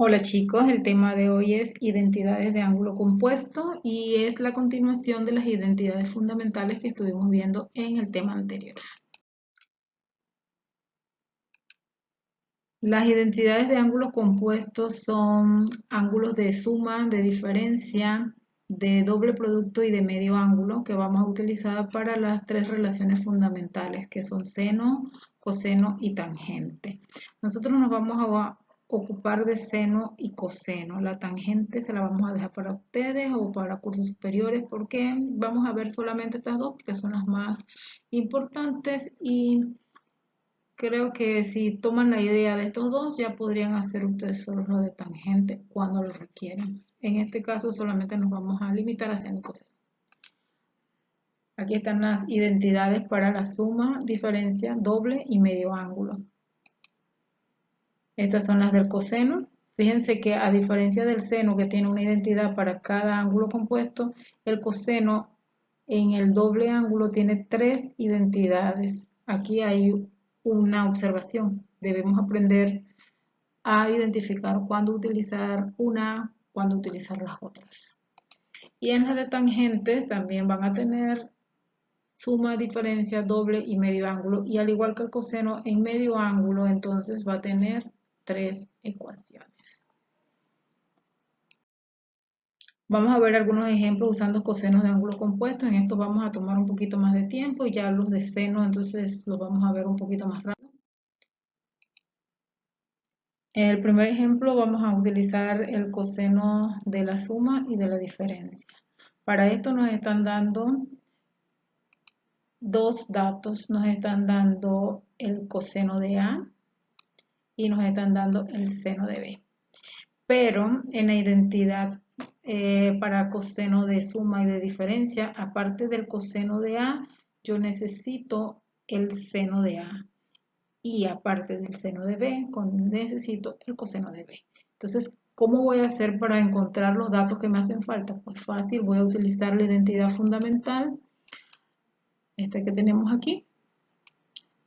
Hola chicos, el tema de hoy es identidades de ángulo compuesto y es la continuación de las identidades fundamentales que estuvimos viendo en el tema anterior. Las identidades de ángulos compuestos son ángulos de suma, de diferencia, de doble producto y de medio ángulo que vamos a utilizar para las tres relaciones fundamentales que son seno, coseno y tangente. Nosotros nos vamos a ocupar de seno y coseno. La tangente se la vamos a dejar para ustedes o para cursos superiores porque vamos a ver solamente estas dos porque son las más importantes y creo que si toman la idea de estos dos, ya podrían hacer ustedes solo lo de tangente cuando lo requieran. En este caso solamente nos vamos a limitar a seno y coseno. Aquí están las identidades para la suma, diferencia, doble y medio ángulo. Estas son las del coseno. Fíjense que a diferencia del seno que tiene una identidad para cada ángulo compuesto, el coseno en el doble ángulo tiene tres identidades. Aquí hay una observación. Debemos aprender a identificar cuándo utilizar una, cuándo utilizar las otras. Y en las de tangentes también van a tener suma, diferencia, doble y medio ángulo. Y al igual que el coseno en medio ángulo, entonces va a tener tres ecuaciones. Vamos a ver algunos ejemplos usando cosenos de ángulo compuesto. En esto vamos a tomar un poquito más de tiempo y ya los de seno entonces los vamos a ver un poquito más rápido. En el primer ejemplo vamos a utilizar el coseno de la suma y de la diferencia. Para esto nos están dando dos datos. Nos están dando el coseno de A y nos están dando el seno de B. Pero en la identidad para coseno de suma y de diferencia, aparte del coseno de A, yo necesito el seno de A. Y aparte del seno de B, necesito el coseno de B. Entonces, ¿cómo voy a hacer para encontrar los datos que me hacen falta? Pues fácil, voy a utilizar la identidad fundamental, esta que tenemos aquí.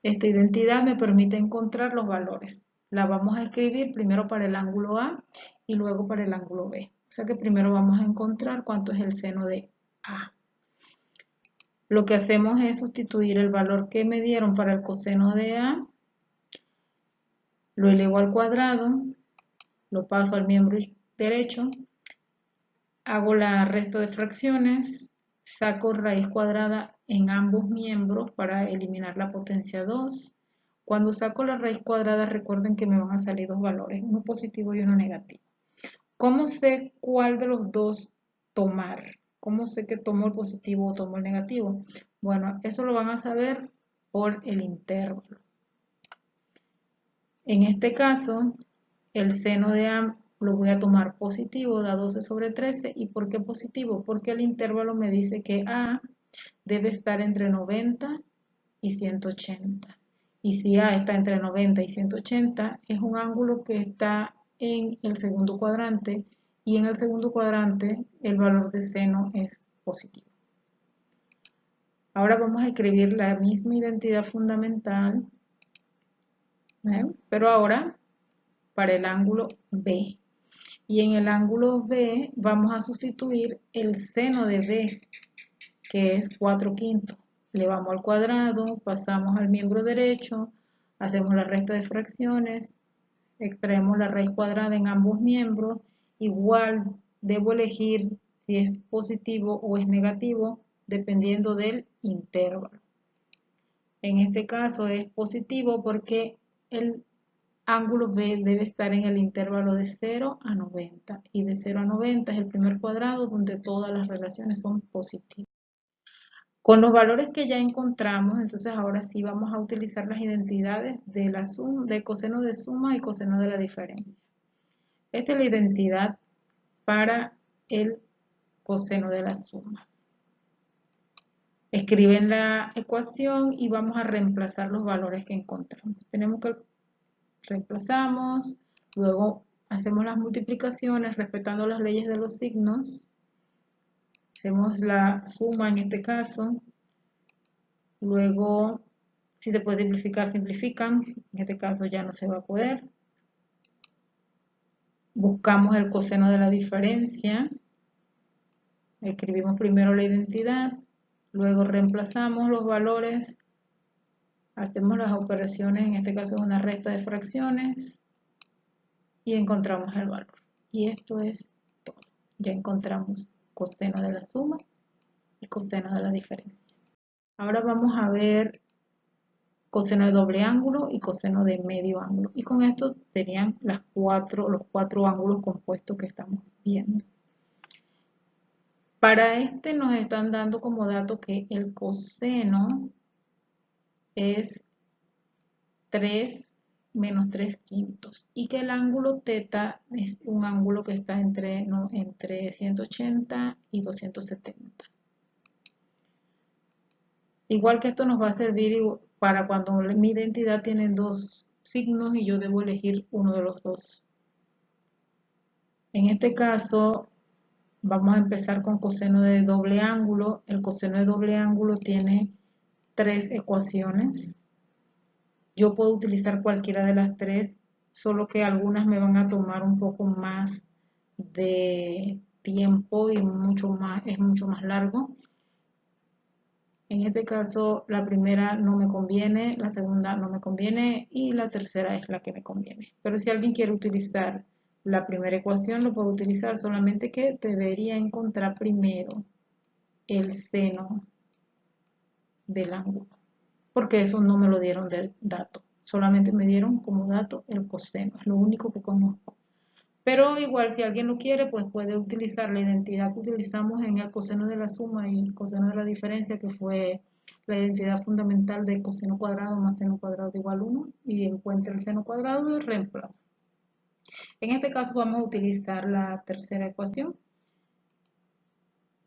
Esta identidad me permite encontrar los valores. La vamos a escribir primero para el ángulo A y luego para el ángulo B. O sea que primero vamos a encontrar cuánto es el seno de A. Lo que hacemos es sustituir el valor que me dieron para el coseno de A, lo elevo al cuadrado, lo paso al miembro derecho, hago la resta de fracciones, saco raíz cuadrada en ambos miembros para eliminar la potencia 2. Cuando saco la raíz cuadrada, recuerden que me van a salir dos valores, uno positivo y uno negativo. ¿Cómo sé cuál de los dos tomar? ¿Cómo sé que tomo el positivo o tomo el negativo? Bueno, eso lo van a saber por el intervalo. En este caso, el seno de A lo voy a tomar positivo, da 12 sobre 13. ¿Y por qué positivo? Porque el intervalo me dice que A debe estar entre 90 y 180. Y si A está entre 90 y 180, es un ángulo que está en el segundo cuadrante. Y en el segundo cuadrante el valor de seno es positivo. Ahora vamos a escribir la misma identidad fundamental, pero ahora para el ángulo B. Y en el ángulo B vamos a sustituir el seno de B, que es 4/5. Elevamos al cuadrado, pasamos al miembro derecho, hacemos la resta de fracciones, extraemos la raíz cuadrada en ambos miembros. Igual debo elegir si es positivo o es negativo, dependiendo del intervalo. En este caso es positivo porque el ángulo B debe estar en el intervalo de 0 a 90 y de 0 a 90 es el primer cuadrado donde todas las relaciones son positivas. Con los valores que ya encontramos, entonces ahora sí vamos a utilizar las identidades de la suma, de coseno de suma y coseno de la diferencia. Esta es la identidad para el coseno de la suma. Escriben la ecuación y vamos a reemplazar los valores que encontramos. Tenemos que reemplazamos, luego hacemos las multiplicaciones respetando las leyes de los signos, hacemos la suma en este caso, luego si se puede simplificar, simplifican, en este caso ya no se va a poder, buscamos el coseno de la diferencia, escribimos primero la identidad, luego reemplazamos los valores, hacemos las operaciones, en este caso es una resta de fracciones, y encontramos el valor. Y esto es todo. Ya encontramos coseno de la suma y coseno de la diferencia. Ahora vamos a ver coseno de doble ángulo y coseno de medio ángulo. Y con esto serían los cuatro ángulos compuestos que estamos viendo. Para este nos están dando como dato que el coseno es 3 menos 3 quintos y que el ángulo teta es un ángulo que está entre 180 y 270. Igual que esto nos va a servir para cuando mi identidad tiene dos signos y yo debo elegir uno de los dos. En este caso vamos a empezar con coseno de doble ángulo. El coseno de doble ángulo tiene tres ecuaciones. Yo puedo utilizar cualquiera de las tres, solo que algunas me van a tomar un poco más de tiempo y es mucho más largo. En este caso, la primera no me conviene, la segunda no me conviene y la tercera es la que me conviene. Pero si alguien quiere utilizar la primera ecuación, lo puedo utilizar, solamente que debería encontrar primero el seno del ángulo, porque eso no me lo dieron del dato, solamente me dieron como dato el coseno, es lo único que conozco. Pero igual si alguien lo quiere, pues puede utilizar la identidad que utilizamos en el coseno de la suma y el coseno de la diferencia, que fue la identidad fundamental de coseno cuadrado más seno cuadrado igual 1, y encuentra el seno cuadrado y reemplaza. En este caso vamos a utilizar la tercera ecuación.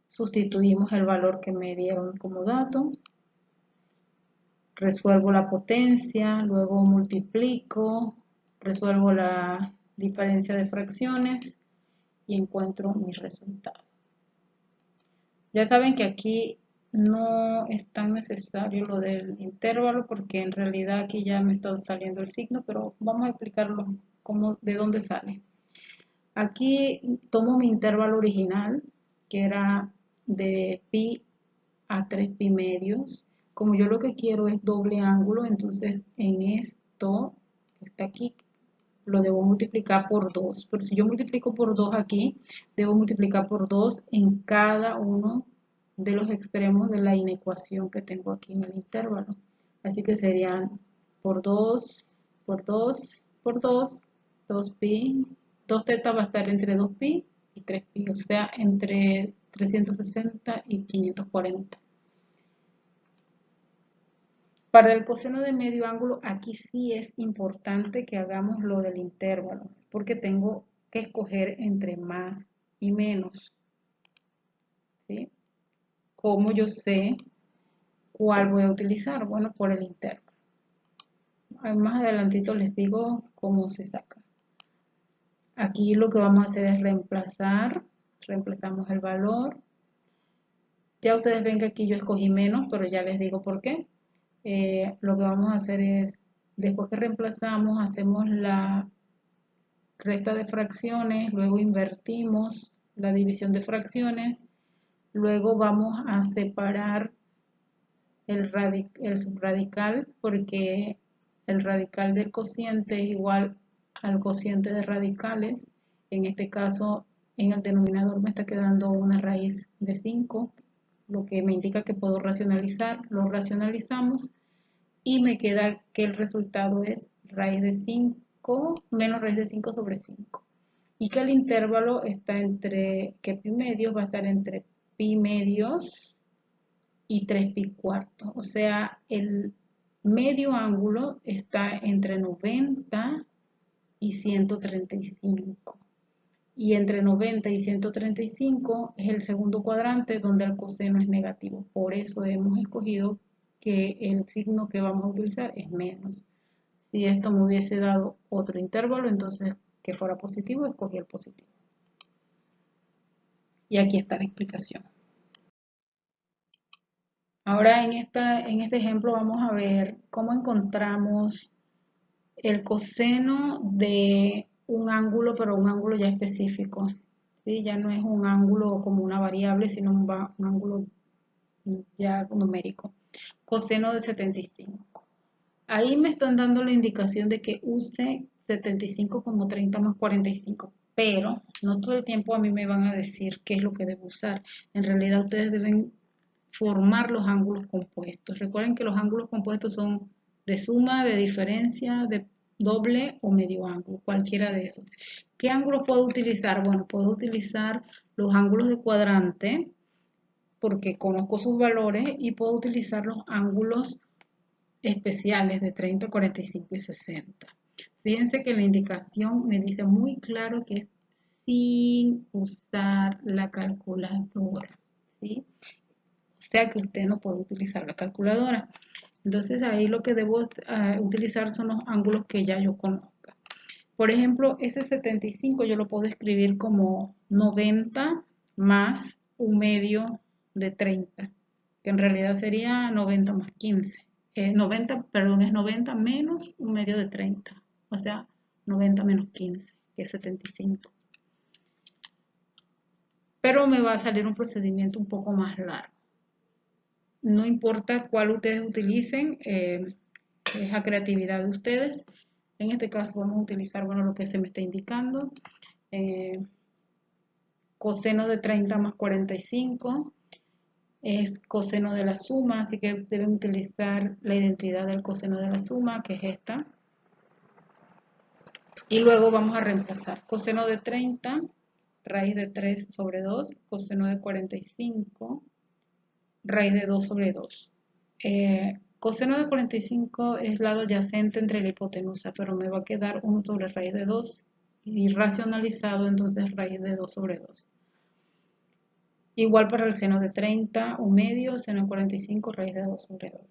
Sustituimos el valor que me dieron como dato. Resuelvo la potencia, luego multiplico, resuelvo la diferencia de fracciones y encuentro mi resultado. Ya saben que aquí no es tan necesario lo del intervalo porque en realidad aquí ya me está saliendo el signo, pero vamos a explicarlo de dónde sale. Aquí tomo mi intervalo original, que era de pi a 3 pi medios. Como yo lo que quiero es doble ángulo, entonces en esto que está aquí lo debo multiplicar por 2. Pero si yo multiplico por 2 aquí, debo multiplicar por 2 en cada uno de los extremos de la inecuación que tengo aquí en el intervalo. Así que serían por 2, por 2, por 2, 2 pi, 2 teta va a estar entre 2 pi y 3 pi, o sea, entre 360 y 540. Para el coseno de medio ángulo, aquí sí es importante que hagamos lo del intervalo, porque tengo que escoger entre más y menos. ¿Sí? ¿Cómo yo sé cuál voy a utilizar? Bueno, por el intervalo. Más adelantito les digo cómo se saca. Aquí lo que vamos a hacer es reemplazamos el valor. Ya ustedes ven que aquí yo escogí menos, pero ya les digo por qué. Lo que vamos a hacer es, después que reemplazamos, hacemos la resta de fracciones, luego invertimos la división de fracciones, luego vamos a separar el subradical porque el radical del cociente es igual al cociente de radicales. En este caso, en el denominador me está quedando una raíz de 5, lo que me indica que puedo racionalizar. Lo racionalizamos y me queda que el resultado es raíz de 5 menos raíz de 5 sobre 5. Y que el intervalo está que pi medios va a estar entre pi medios y 3 pi cuartos. O sea, el medio ángulo está entre 90 y 135. Y entre 90 y 135 es el segundo cuadrante donde el coseno es negativo. Por eso hemos escogido que el signo que vamos a utilizar es menos. Si esto me hubiese dado otro intervalo, entonces que fuera positivo, escogí el positivo. Y aquí está la explicación. Ahora en este ejemplo vamos a ver cómo encontramos el coseno de un ángulo, pero un ángulo ya específico, ¿sí? Ya no es un ángulo como una variable, sino un ángulo ya numérico. Coseno de 75. Ahí me están dando la indicación de que use 75 como 30 más 45, pero no todo el tiempo a mí me van a decir qué es lo que debo usar. En realidad ustedes deben formar los ángulos compuestos. Recuerden que los ángulos compuestos son de suma, de diferencia, de doble o medio ángulo, cualquiera de esos. ¿Qué ángulos puedo utilizar? Bueno, puedo utilizar los ángulos de cuadrante porque conozco sus valores y puedo utilizar los ángulos especiales de 30, 45 y 60. Fíjense que la indicación me dice muy claro que es sin usar la calculadora, ¿sí? O sea que usted no puede utilizar la calculadora. Entonces ahí lo que debo utilizar son los ángulos que ya yo conozca. Por ejemplo, ese 75 yo lo puedo escribir como 90 más un medio de 30, que en realidad sería 90 más 15. 90, perdón, es 90 menos un medio de 30, o sea, 90 menos 15, que es 75. Pero me va a salir un procedimiento un poco más largo. No importa cuál ustedes utilicen, es a creatividad de ustedes. En este caso vamos a utilizar, bueno, lo que se me está indicando. Coseno de 30 más 45 es coseno de la suma, así que deben utilizar la identidad del coseno de la suma, que es esta. Y luego vamos a reemplazar coseno de 30, raíz de 3 sobre 2, coseno de 45, raíz de 2 sobre 2. Coseno de 45 es lado adyacente entre la hipotenusa, pero me va a quedar 1 sobre raíz de 2 y racionalizado entonces raíz de 2 sobre 2. Igual para el seno de 30, un medio, seno de 45, raíz de 2 sobre 2.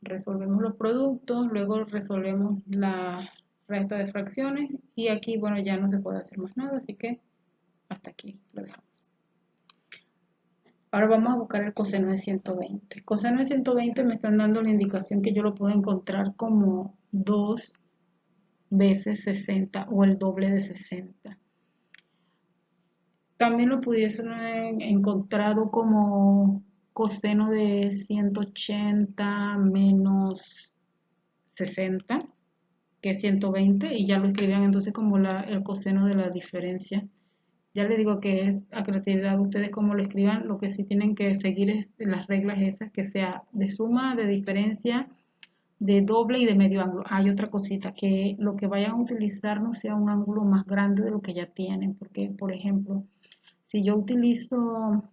Resolvemos los productos, luego resolvemos la resta de fracciones y aquí, bueno, ya no se puede hacer más nada, así que hasta aquí lo dejamos. Ahora vamos a buscar el coseno de 120. Coseno de 120 me están dando la indicación que yo lo puedo encontrar como 2 veces 60 o el doble de 60. También lo pudiesen encontrado como coseno de 180 menos 60, que es 120, y ya lo escribían entonces como el coseno de la diferencia. Ya les digo que es a creatividad de ustedes como lo escriban, lo que sí tienen que seguir es las reglas esas, que sea de suma, de diferencia, de doble y de medio ángulo. Hay otra cosita, que lo que vayan a utilizar no sea un ángulo más grande de lo que ya tienen, porque por ejemplo, si yo utilizo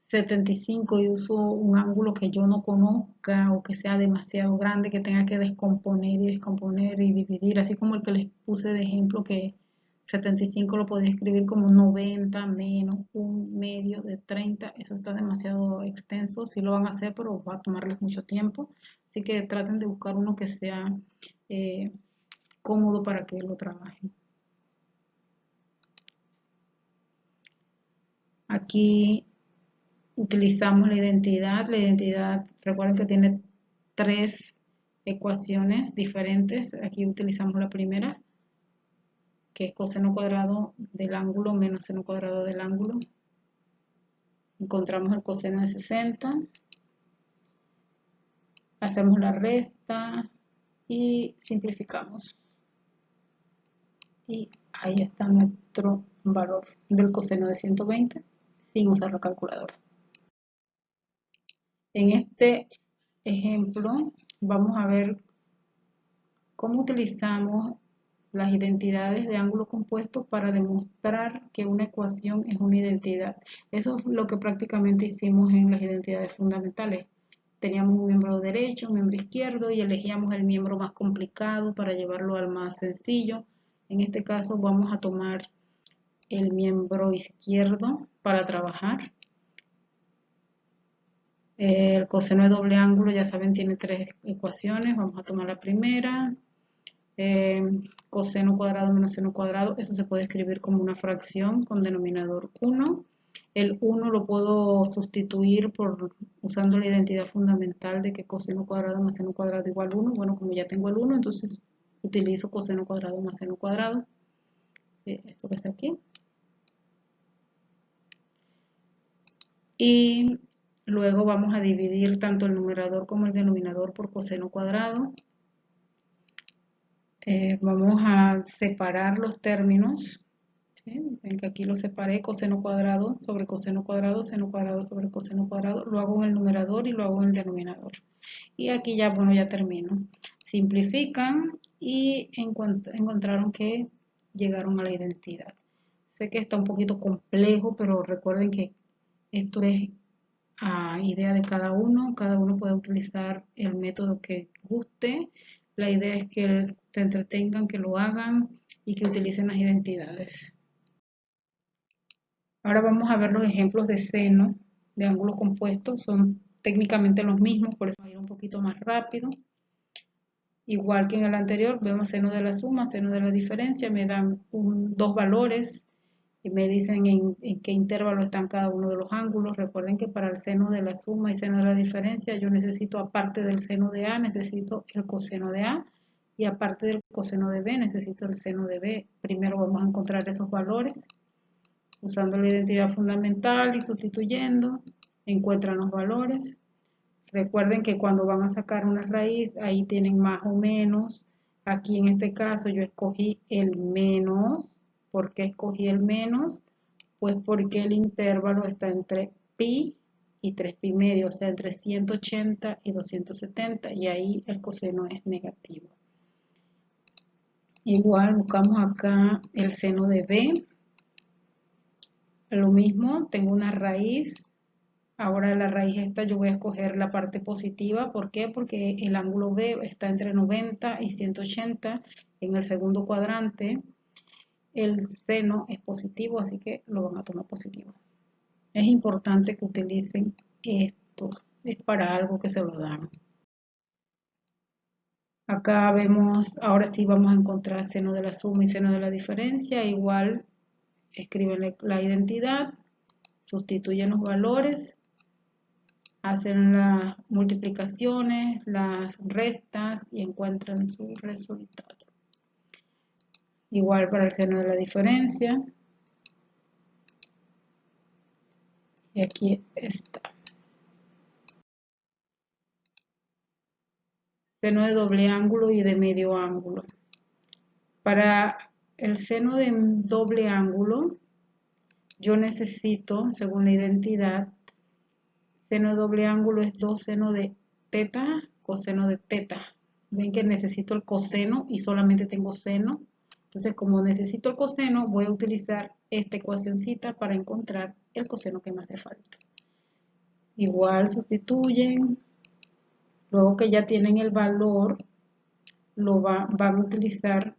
75 y uso un ángulo que yo no conozca o que sea demasiado grande, que tenga que descomponer y dividir, así como el que les puse de ejemplo que 75 lo podía escribir como 90 menos un medio de 30, eso está demasiado extenso, sí lo van a hacer, pero va a tomarles mucho tiempo, así que traten de buscar uno que sea cómodo para que lo trabajen. Aquí utilizamos la identidad recuerden que tiene 3 ecuaciones diferentes, aquí utilizamos la primera, que es coseno cuadrado del ángulo menos seno cuadrado del ángulo, encontramos el coseno de 60, hacemos la resta y simplificamos, y ahí está nuestro valor del coseno de 120 sin usar la calculadora. En este ejemplo vamos a ver cómo utilizamos las identidades de ángulo compuesto para demostrar que una ecuación es una identidad. Eso es lo que prácticamente hicimos en las identidades fundamentales. Teníamos un miembro derecho, un miembro izquierdo y elegíamos el miembro más complicado para llevarlo al más sencillo. En este caso vamos a tomar el miembro izquierdo para trabajar. El coseno de doble ángulo, ya saben, tiene 3 ecuaciones. Vamos a tomar la primera. Coseno cuadrado menos seno cuadrado, eso se puede escribir como una fracción con denominador 1. El 1 lo puedo sustituir usando la identidad fundamental de que coseno cuadrado más seno cuadrado igual 1. Bueno, como ya tengo el 1, entonces utilizo coseno cuadrado más seno cuadrado, esto que está aquí. Y luego vamos a dividir tanto el numerador como el denominador por coseno cuadrado. Vamos a separar los términos. ¿Sí? Ven que aquí lo separé, coseno cuadrado sobre coseno cuadrado, seno cuadrado sobre coseno cuadrado. Lo hago en el numerador y lo hago en el denominador. Y aquí ya, bueno, ya termino. Simplifican y encontraron que llegaron a la identidad. Sé que está un poquito complejo, pero recuerden que esto es a idea de cada uno puede utilizar el método que guste. La idea es que se entretengan, que lo hagan y que utilicen las identidades. Ahora vamos a ver los ejemplos de seno de ángulos compuestos. Son técnicamente los mismos, por eso voy a ir un poquito más rápido. Igual que en el anterior, vemos seno de la suma, seno de la diferencia, me dan dos valores y me dicen en qué intervalo están cada uno de los ángulos. Recuerden que para el seno de la suma y seno de la diferencia, yo necesito, aparte del seno de A, necesito el coseno de A, y aparte del coseno de B, necesito el seno de B. Primero vamos a encontrar esos valores. Usando la identidad fundamental y sustituyendo, encuentran los valores. Recuerden que cuando van a sacar una raíz, ahí tienen más o menos. Aquí en este caso yo escogí el menos. ¿Por qué escogí el menos? Pues porque el intervalo está entre pi y 3 pi medio, o sea, entre 180 y 270, y ahí el coseno es negativo. Igual buscamos acá el seno de B. Lo mismo, tengo una raíz. Ahora la raíz esta yo voy a escoger la parte positiva. ¿Por qué? Porque el ángulo B está entre 90 y 180 en el segundo cuadrante. El seno es positivo, así que lo van a tomar positivo. Es importante que utilicen esto. Es para algo que se lo dan. Acá vemos, ahora sí vamos a encontrar seno de la suma y seno de la diferencia. Igual escriben la identidad, sustituyen los valores, hacen las multiplicaciones, las restas y encuentran su resultado. Igual para el seno de la diferencia. Y aquí está. Seno de doble ángulo y de medio ángulo. Para el seno de doble ángulo, yo necesito, según la identidad, seno de doble ángulo es 2 seno de teta, coseno de teta. Ven que necesito el coseno y solamente tengo seno. Entonces, como necesito el coseno, voy a utilizar esta ecuacioncita para encontrar el coseno que me hace falta. Igual sustituyen. Luego que ya tienen el valor, lo van a utilizar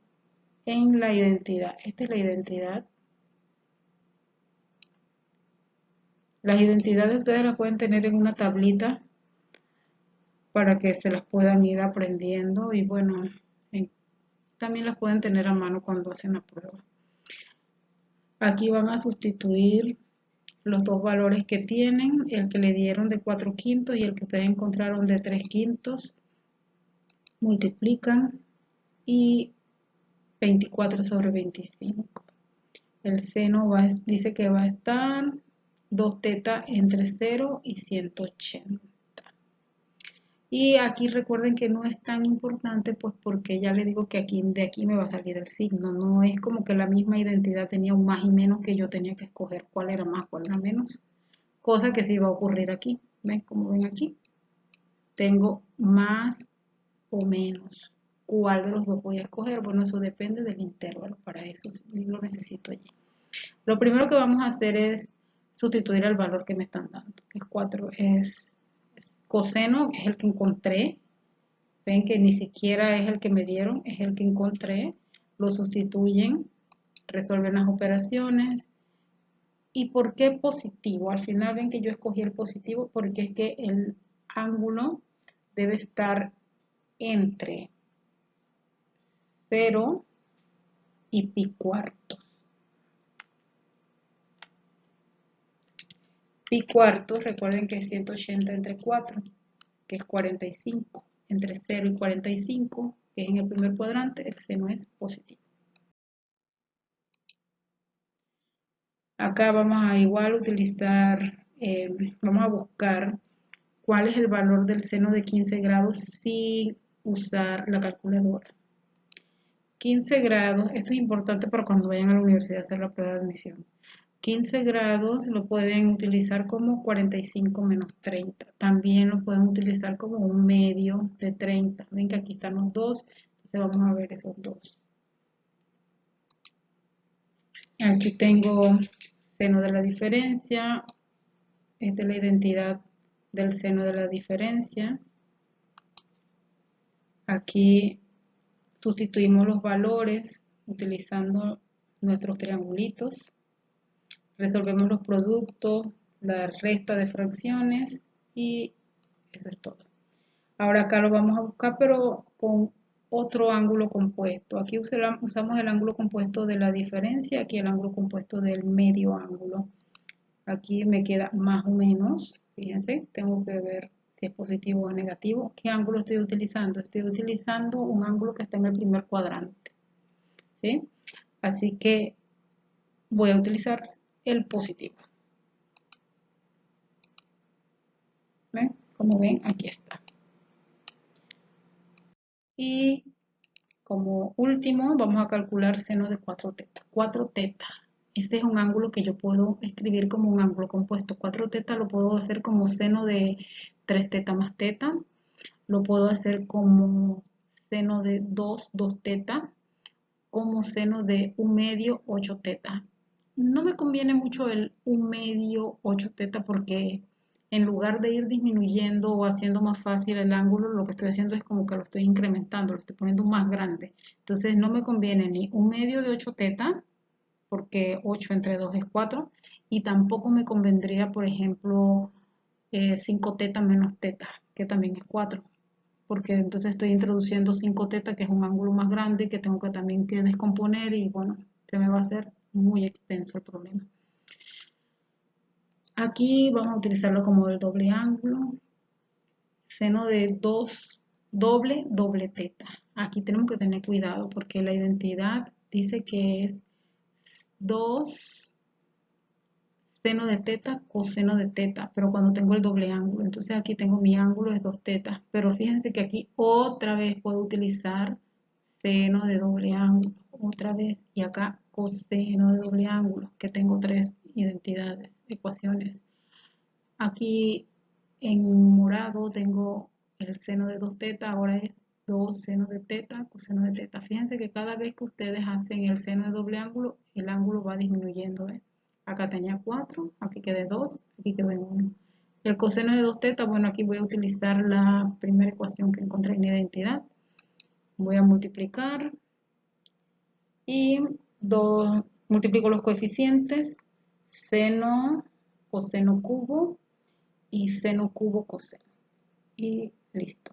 en la identidad. Esta es la identidad. Las identidades ustedes las pueden tener en una tablita para que se las puedan ir aprendiendo y bueno, también las pueden tener a mano cuando hacen la prueba. Aquí van a sustituir los dos valores que tienen, el que le dieron de 4/5 y el que ustedes encontraron de 3/5. Multiplican y 24 sobre 25. El seno dice que va a estar 2 teta entre 0 y 180. Y aquí recuerden que no es tan importante, pues porque ya les digo que de aquí me va a salir el signo. No es como que la misma identidad tenía un más y menos que yo tenía que escoger cuál era más, cuál era menos. Cosa que sí va a ocurrir aquí. ¿Ven? Como ven aquí. Tengo más o menos. ¿Cuál de los dos voy a escoger? Bueno, eso depende del intervalo. Para eso lo necesito allí. Lo primero que vamos a hacer es sustituir el valor que me están dando. Que es 4 es coseno, es el que encontré. Ven que ni siquiera es el que me dieron, es el que encontré. Lo sustituyen, resuelven las operaciones. ¿Y por qué positivo? Al final ven que yo escogí el positivo porque es que el ángulo debe estar entre 0 y pi cuartos. Pi cuartos, recuerden que es 180 entre 4, que es 45. Entre 0 y 45, que es en el primer cuadrante, el seno es positivo. Acá vamos a igual utilizar, vamos a buscar cuál es el valor del seno de 15 grados sin usar la calculadora. 15 grados, esto es importante para cuando vayan a la universidad a hacer la prueba de admisión. 15 grados lo pueden utilizar como 45 menos 30. También lo pueden utilizar como un medio de 30. Ven que aquí están los dos, entonces vamos a ver esos dos. Aquí tengo seno de la diferencia, esta es la identidad del seno de la diferencia. Aquí sustituimos los valores utilizando nuestros triangulitos. Resolvemos los productos, la resta de fracciones y eso es todo. Ahora acá lo vamos a buscar, pero con otro ángulo compuesto. Aquí usamos el ángulo compuesto de la diferencia, aquí el ángulo compuesto del medio ángulo. Aquí me queda más o menos, fíjense, tengo que ver si es positivo o negativo. ¿Qué ángulo estoy utilizando? Estoy utilizando un ángulo que está en el primer cuadrante, ¿sí? Así que voy a utilizar el positivo. ¿Ven? Como ven, aquí está. Y como último, vamos a calcular seno de 4 teta. 4 teta. Este es un ángulo que yo puedo escribir como un ángulo compuesto. 4 teta lo puedo hacer como seno de 3 teta más teta. Lo puedo hacer como seno de 2 teta. Como seno de 1 medio, 8 teta. No me conviene mucho el 1 medio, 8 teta porque en lugar de ir disminuyendo o haciendo más fácil el ángulo, lo que estoy haciendo es como que lo estoy incrementando, lo estoy poniendo más grande. Entonces no me conviene ni 1 medio de 8 teta, porque 8 entre 2 es 4, y tampoco me convendría, por ejemplo, 5 teta menos teta, que también es 4, porque entonces estoy introduciendo 5 teta, que es un ángulo más grande, que tengo que también que descomponer, y bueno, se me va a hacer muy extenso el problema. Aquí vamos a utilizarlo como el doble ángulo, seno de 2 doble teta. Aquí tenemos que tener cuidado porque la identidad dice que es 2 seno de teta, coseno de teta, pero cuando tengo el doble ángulo, entonces aquí tengo mi ángulo es 2 tetas, pero fíjense que aquí otra vez puedo utilizar seno de doble ángulo, otra vez, y acá coseno de doble ángulo, que tengo 3 identidades, ecuaciones. Aquí en morado tengo el seno de 2 teta, ahora es 2 seno de teta, coseno de teta. Fíjense que cada vez que ustedes hacen el seno de doble ángulo, el ángulo va disminuyendo. Acá tenía 4, aquí quedé 2, aquí quedé 1. El coseno de 2 teta, bueno, aquí voy a utilizar la primera ecuación que encontré en identidad. Voy a multiplicar y multiplico los coeficientes, seno, coseno cubo y seno cubo coseno. Y listo.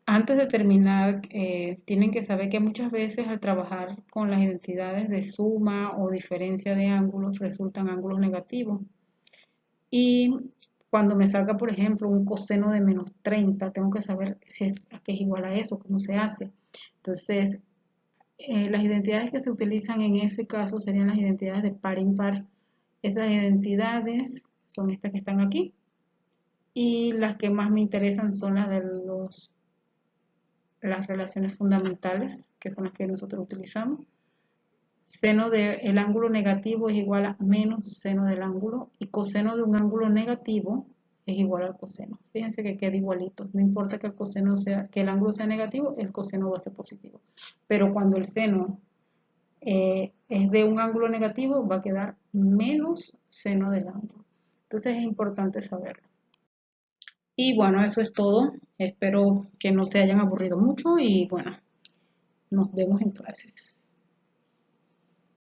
Antes de terminar, tienen que saber que muchas veces al trabajar con las identidades de suma o diferencia de ángulos resultan ángulos negativos. Y cuando me salga, por ejemplo, un coseno de menos 30, tengo que saber si es, a qué es igual a eso, cómo se hace. Entonces, las identidades que se utilizan en ese caso serían las identidades de par impar. Esas identidades son estas que están aquí. Y las que más me interesan son las de las relaciones fundamentales, que son las que nosotros utilizamos. Seno del ángulo negativo es igual a menos seno del ángulo, y coseno de un ángulo negativo es igual al coseno. Fíjense que queda igualito, no importa que el coseno sea, que el ángulo sea negativo, el coseno va a ser positivo. Pero cuando el seno es de un ángulo negativo, va a quedar menos seno del ángulo. Entonces es importante saberlo. Y bueno, eso es todo. Espero que no se hayan aburrido mucho y bueno, nos vemos en clases.